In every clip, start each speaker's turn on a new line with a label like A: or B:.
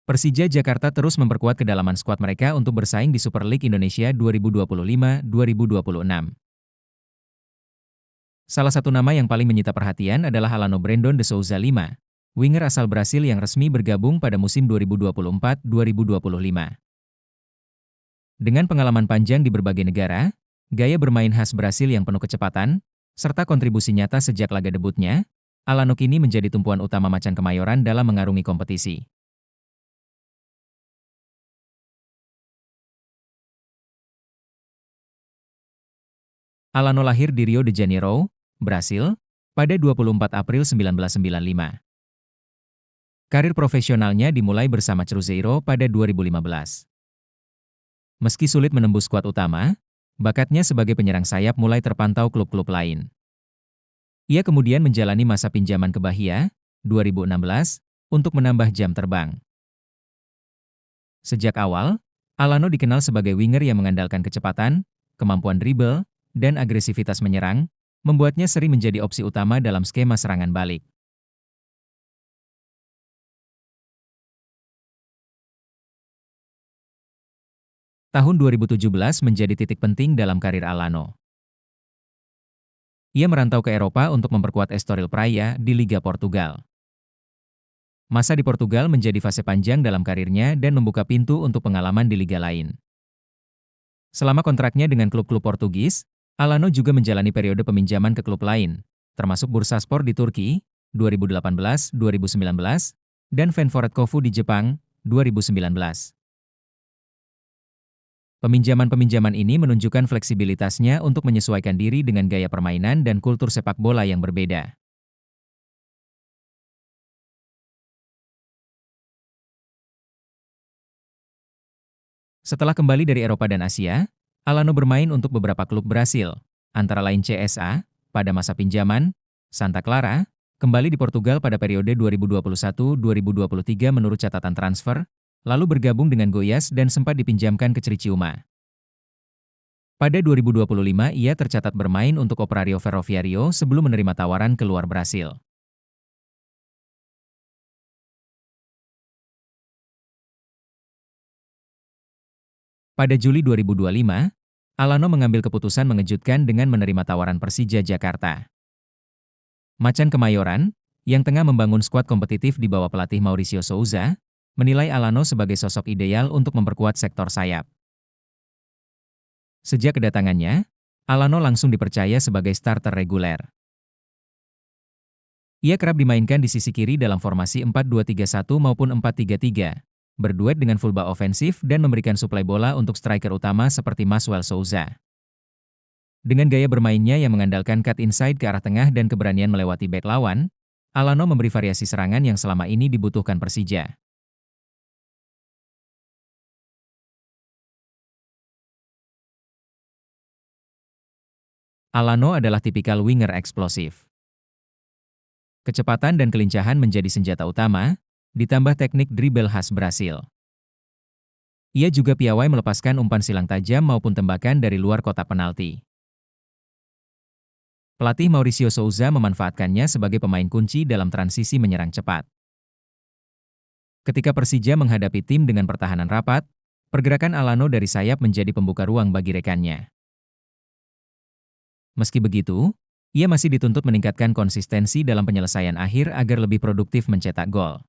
A: Persija Jakarta terus memperkuat kedalaman skuad mereka untuk bersaing di Super League Indonesia 2025-2026. Salah satu nama yang paling menyita perhatian adalah Alano Brandon de Souza V, winger asal Brasil yang resmi bergabung pada musim 2024-2025. Dengan pengalaman panjang di berbagai negara, gaya bermain khas Brasil yang penuh kecepatan, serta kontribusi nyata sejak laga debutnya, Alano kini menjadi tumpuan utama Macan Kemayoran dalam mengarungi kompetisi. Alano lahir di Rio de Janeiro, Brasil, pada 24 April 1995. Karir profesionalnya dimulai bersama Cruzeiro pada 2015. Meski sulit menembus skuad utama, bakatnya sebagai penyerang sayap mulai terpantau klub-klub lain. Ia kemudian menjalani masa pinjaman ke Bahia, 2016, untuk menambah jam terbang. Sejak awal, Alano dikenal sebagai winger yang mengandalkan kecepatan, kemampuan dribble, dan agresivitas menyerang, membuatnya sering menjadi opsi utama dalam skema serangan balik. Tahun 2017 menjadi titik penting dalam karir Alano. Ia merantau ke Eropa untuk memperkuat Estoril Praia di Liga Portugal. Masa di Portugal menjadi fase panjang dalam karirnya dan membuka pintu untuk pengalaman di liga lain. Selama kontraknya dengan klub-klub Portugis, Alano juga menjalani periode peminjaman ke klub lain, termasuk Bursaspor di Turki, 2018-2019, dan Feyenoord Kofu di Jepang, 2019. Peminjaman-peminjaman ini menunjukkan fleksibilitasnya untuk menyesuaikan diri dengan gaya permainan dan kultur sepak bola yang berbeda. Setelah kembali dari Eropa dan Asia, Alano bermain untuk beberapa klub Brasil, antara lain CSA, pada masa pinjaman, Santa Clara, kembali di Portugal pada periode 2021-2023 menurut catatan transfer, lalu bergabung dengan Goiás dan sempat dipinjamkan ke Criciúma. Pada 2025 ia tercatat bermain untuk Operário Ferroviário sebelum menerima tawaran keluar Brasil. Pada Juli 2025, Alano mengambil keputusan mengejutkan dengan menerima tawaran Persija Jakarta. Macan Kemayoran, yang tengah membangun skuad kompetitif di bawah pelatih Mauricio Souza, menilai Alano sebagai sosok ideal untuk memperkuat sektor sayap. Sejak kedatangannya, Alano langsung dipercaya sebagai starter reguler. Ia kerap dimainkan di sisi kiri dalam formasi 4-2-3-1 maupun 4-3-3. Berduet dengan fullback ofensif dan memberikan suplai bola untuk striker utama seperti Maswell Souza. Dengan gaya bermainnya yang mengandalkan cut inside ke arah tengah dan keberanian melewati bek lawan, Alano memberi variasi serangan yang selama ini dibutuhkan Persija. Alano adalah tipikal winger eksplosif. Kecepatan dan kelincahan menjadi senjata utama, ditambah teknik dribble khas Brasil. Ia juga piawai melepaskan umpan silang tajam maupun tembakan dari luar kotak penalti. Pelatih Mauricio Souza memanfaatkannya sebagai pemain kunci dalam transisi menyerang cepat. Ketika Persija menghadapi tim dengan pertahanan rapat, pergerakan Alano dari sayap menjadi pembuka ruang bagi rekannya. Meski begitu, ia masih dituntut meningkatkan konsistensi dalam penyelesaian akhir agar lebih produktif mencetak gol.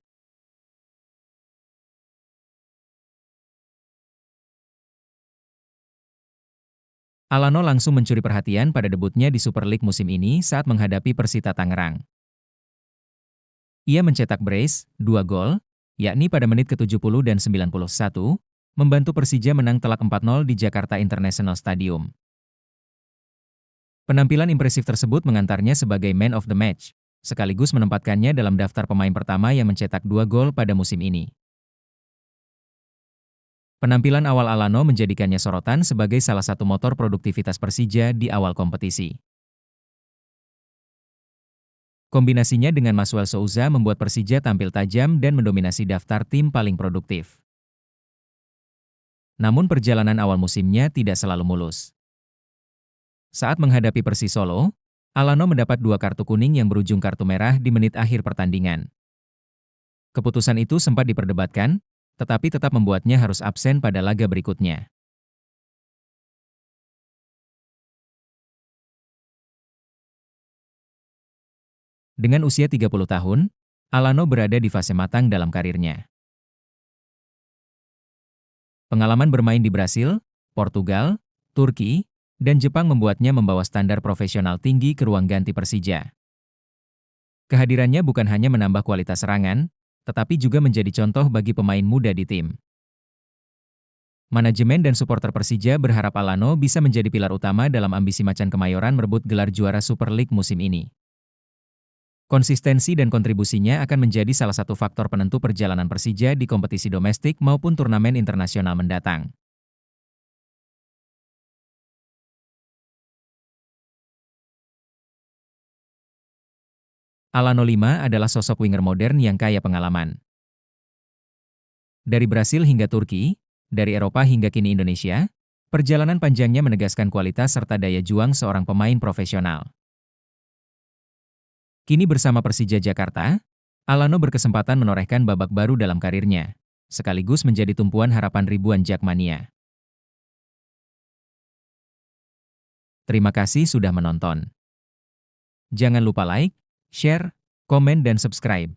A: Alano langsung mencuri perhatian pada debutnya di Super League musim ini saat menghadapi Persita Tangerang. Ia mencetak brace, 2 gol, yakni pada menit ke-70 dan 91, membantu Persija menang telak 4-0 di Jakarta International Stadium. Penampilan impresif tersebut mengantarnya sebagai man of the match, sekaligus menempatkannya dalam daftar pemain pertama yang mencetak 2 gol pada musim ini. Penampilan awal Alano menjadikannya sorotan sebagai salah satu motor produktivitas Persija di awal kompetisi. Kombinasinya dengan Maswell Souza membuat Persija tampil tajam dan mendominasi daftar tim paling produktif. Namun perjalanan awal musimnya tidak selalu mulus. Saat menghadapi Persis Solo, Alano mendapat 2 kartu kuning yang berujung kartu merah di menit akhir pertandingan. Keputusan itu sempat diperdebatkan, tetapi tetap membuatnya harus absen pada laga berikutnya. Dengan usia 30 tahun, Alano berada di fase matang dalam karirnya. Pengalaman bermain di Brasil, Portugal, Turki, dan Jepang membuatnya membawa standar profesional tinggi ke ruang ganti Persija. Kehadirannya bukan hanya menambah kualitas serangan, tetapi juga menjadi contoh bagi pemain muda di tim. Manajemen dan supporter Persija berharap Alano bisa menjadi pilar utama dalam ambisi Macan Kemayoran merebut gelar juara Super League musim ini. Konsistensi dan kontribusinya akan menjadi salah satu faktor penentu perjalanan Persija di kompetisi domestik maupun turnamen internasional mendatang. Alano Lima adalah sosok winger modern yang kaya pengalaman. Dari Brasil hingga Turki, dari Eropa hingga kini Indonesia, perjalanan panjangnya menegaskan kualitas serta daya juang seorang pemain profesional. Kini bersama Persija Jakarta, Alano berkesempatan menorehkan babak baru dalam karirnya, sekaligus menjadi tumpuan harapan ribuan Jakmania. Terima kasih sudah menonton. Jangan lupa like, share, komen dan subscribe.